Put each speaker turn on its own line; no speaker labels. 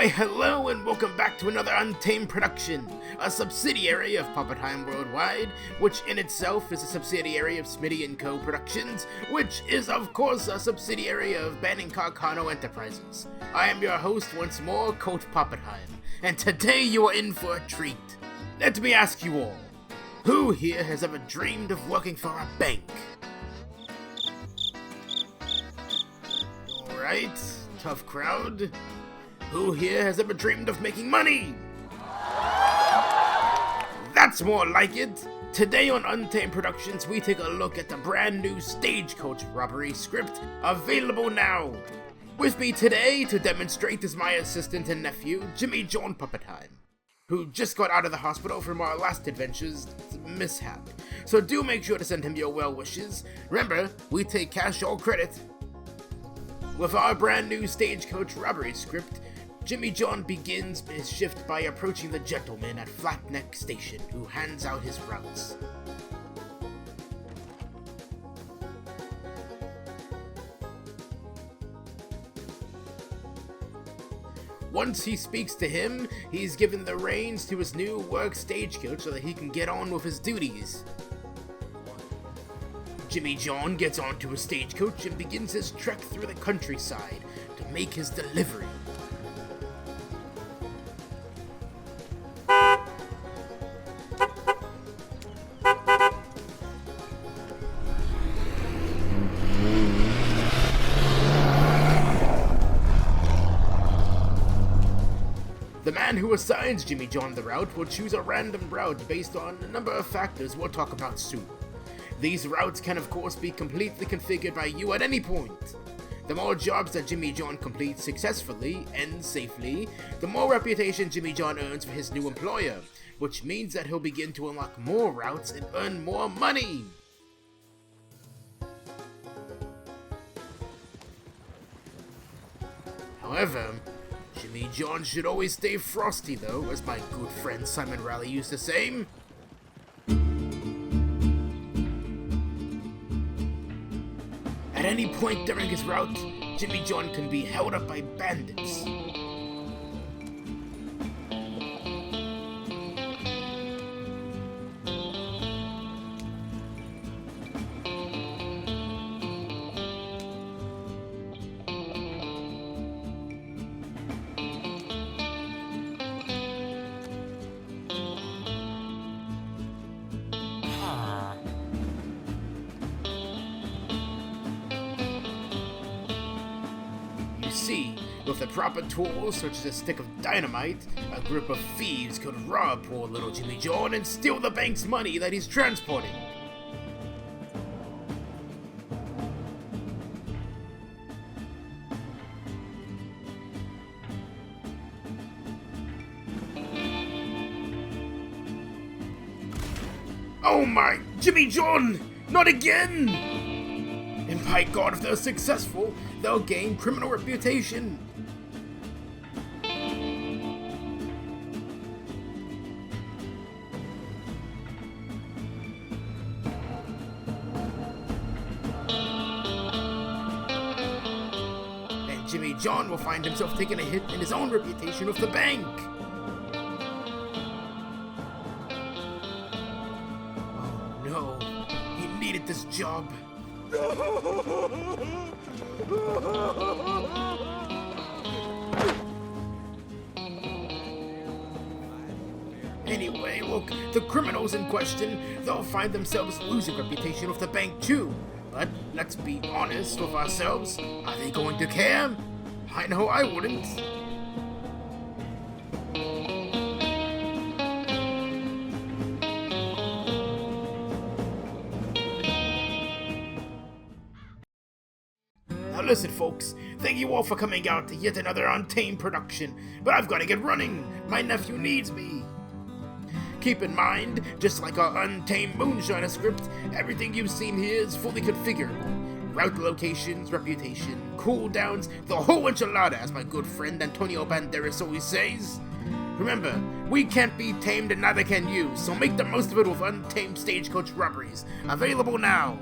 Why hello and welcome back to another Untamed production, a subsidiary of Puppetime Worldwide, which in itself is a subsidiary of Smitty & Co. Productions, which is of course a subsidiary of Banningcock Kano Enterprises. I am your host once more, Coach Puppetime, and today you are in for a treat. Let me ask you all, who here has ever dreamed of working for a bank? Alright, tough crowd. Who here has ever dreamed of making money? That's more like it! Today on Untamed Productions, we take a look at the brand new Stagecoach Robberies script, available now! With me today to demonstrate is my assistant and nephew, Jimmy John Puppetime, who just got out of the hospital from our last adventure's mishap. So do make sure to send him your well wishes. Remember, we take cash or credit. With our brand new Stagecoach Robberies script, Jimmy John begins his shift by approaching the gentleman at Flatneck Station, who hands out his routes. Once he speaks to him, he's given the reins to his new work stagecoach so that he can get on with his duties. Jimmy John gets onto his stagecoach and begins his trek through the countryside to make his delivery. The man who assigns Jimmy John the route will choose a random route based on a number of factors we'll talk about soon. These routes can of course be completely configured by you at any point. The more jobs that Jimmy John completes successfully and safely, the more reputation Jimmy John earns for his new employer, which means that he'll begin to unlock more routes and earn more money. However, Jimmy John should always stay frosty though, as my good friend Simon Raleigh used to say. At any point during his route, Jimmy John can be held up by bandits. See, with the proper tools such as a stick of dynamite, a group of thieves could rob poor little Jimmy John and steal the bank's money that he's transporting. Oh my, Jimmy John! Not again! And by God, if they're successful, they'll gain criminal reputation. And Jimmy John will find himself taking a hit in his own reputation with the bank. Oh no, he needed this job. Anyway, look, the criminals in question, they'll find themselves losing reputation with the bank too. But let's be honest with ourselves, are they going to care? I know I wouldn't. Now listen folks, thank you all for coming out to yet another Untamed production, but I've got to get running, my nephew needs me. Keep in mind, just like our Untamed Moonshiner script, everything you've seen here is fully configurable. Route locations, reputation, cooldowns, the whole enchilada, as my good friend Antonio Banderas always says. Remember, we can't be tamed and neither can you, so make the most of it with Untamed Stagecoach Robberies, available now.